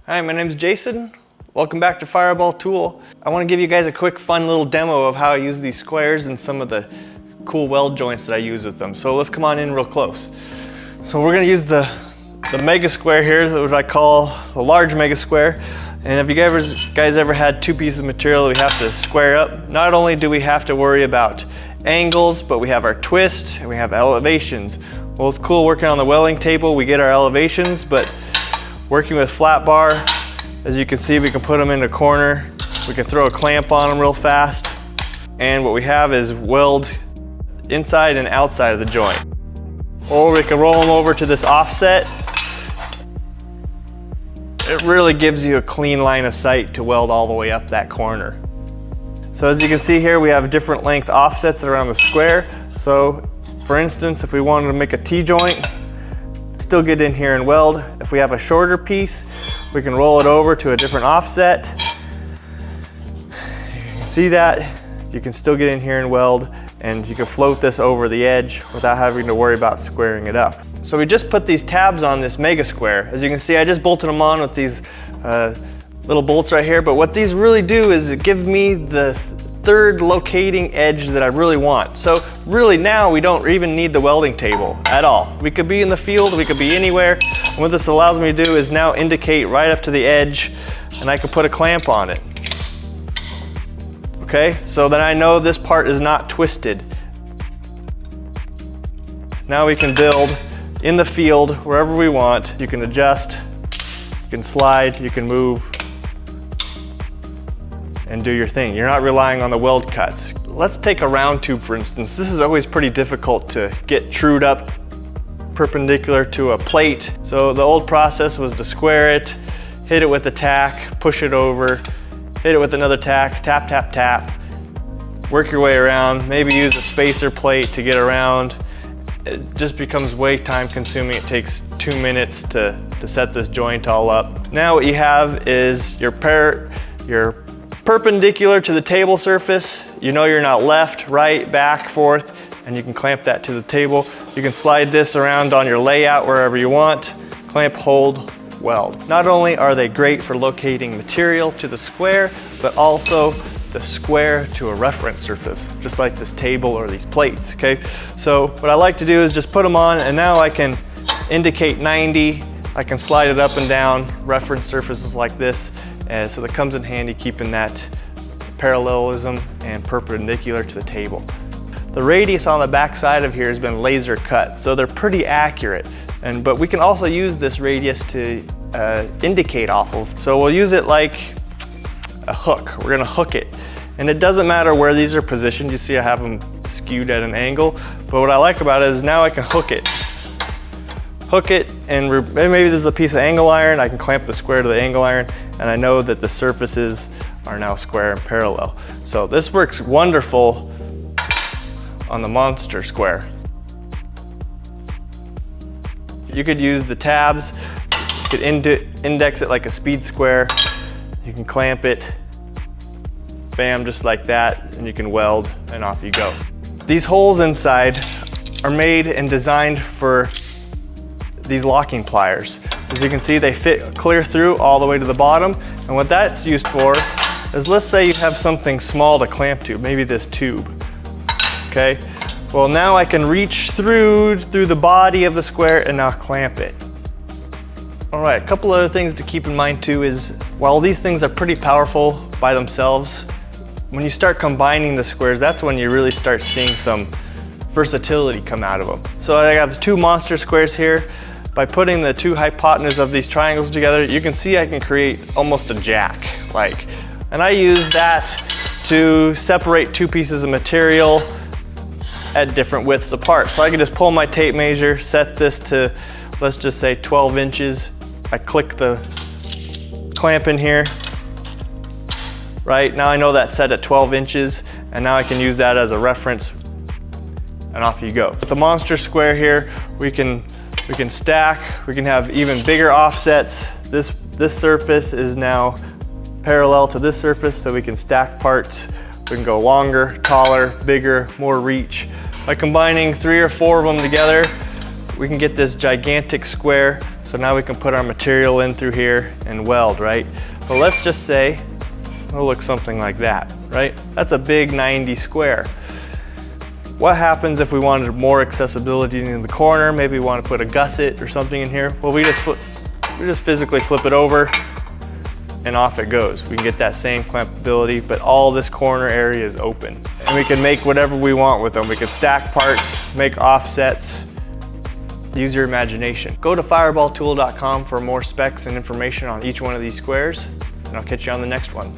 Hi, my name is Jason. Welcome back to Fireball Tool. I want to give you guys a quick fun little demo of how I use these squares and some of the cool weld joints that I use with them. So let's come on in real close. So we're going to use the mega square here, which I call a large mega square. And if you guys ever had two pieces of material we have to square up, not only do we have to worry about angles, but we have our twist and we have elevations. Well, it's cool working on the welding table, we get our elevations, but working with flat bar, as you can see, we can put them in a corner. We can throw a clamp on them real fast. And what we have is weld inside and outside of the joint. Or we can roll them over to this offset. It really gives you a clean line of sight to weld all the way up that corner. So as you can see here, we have different length offsets around the square. So for instance, if we wanted to make a T-joint, still get in here and weld. If we have a shorter piece, we can roll it over to a different offset. You can see that. You can still get in here and weld, and you can float this over the edge without having to worry about squaring it up. So we just put these tabs on this mega square. As you can see, I just bolted them on with these little bolts right here, but what these really do is give me the third locating edge that I really want. So really now we don't even need the welding table at all. We could be in the field, we could be anywhere. And what this allows me to do is now indicate right up to the edge, and I can put a clamp on it. Okay, so then I know this part is not twisted. Now we can build in the field wherever we want. You can adjust, you can slide, you can move, and do your thing. You're not relying on the weld cuts. Let's take a round tube for instance. This is always pretty difficult to get trued up perpendicular to a plate. So the old process was to square it, hit it with a tack, push it over, hit it with another tack, tap, tap, tap, work your way around, maybe use a spacer plate to get around. It just becomes way time consuming. It takes 2 minutes to set this joint all up. Now what you have is your perpendicular to the table surface. You know you're not left, right, back, forth, and you can clamp that to the table. You can slide this around on your layout wherever you want. Clamp, hold, weld. Not only are they great for locating material to the square, but also the square to a reference surface, just like this table or these plates, okay? So what I like to do is just put them on, and now I can indicate 90. I can slide it up and down reference surfaces like this. And so that comes in handy keeping that parallelism and perpendicular to the table. The radius on the back side of here has been laser cut, so they're pretty accurate. But we can also use this radius to indicate off of. So we'll use it like a hook. We're gonna hook it. And it doesn't matter where these are positioned. You see I have them skewed at an angle. But what I like about it is now I can hook it. Hook it, and maybe this is a piece of angle iron. I can clamp the square to the angle iron, and I know that the surfaces are now square and parallel. So this works wonderful on the monster square. You could use the tabs. You could index it like a speed square. You can clamp it, bam, just like that, and you can weld, and off you go. These holes inside are made and designed for these locking pliers. As you can see, they fit clear through all the way to the bottom. And what that's used for is, let's say you have something small to clamp to, maybe this tube, okay? Well, now I can reach through the body of the square and now clamp it. All right, a couple other things to keep in mind too is, while these things are pretty powerful by themselves, when you start combining the squares, that's when you really start seeing some versatility come out of them. So I have two monster squares here. By putting the two hypotenuse of these triangles together, you can see I can create almost a jack, and I use that to separate two pieces of material at different widths apart. So I can just pull my tape measure, set this to, let's just say 12 inches. I click the clamp in here, right? Now I know that's set at 12 inches, and now I can use that as a reference, and off you go. With the monster square here, we can stack, we can have even bigger offsets. This surface is now parallel to this surface, so we can stack parts. We can go longer, taller, bigger, more reach. By combining 3 or 4 of them together, we can get this gigantic square. So now we can put our material in through here and weld, right? Well, let's just say it'll look something like that, right? That's a big 90 square. What happens if we wanted more accessibility in the corner? Maybe we want to put a gusset or something in here. Well, we just physically flip it over and off it goes. We can get that same clampability, but all this corner area is open. And we can make whatever we want with them. We can stack parts, make offsets, use your imagination. Go to fireballtool.com for more specs and information on each one of these squares, and I'll catch you on the next one.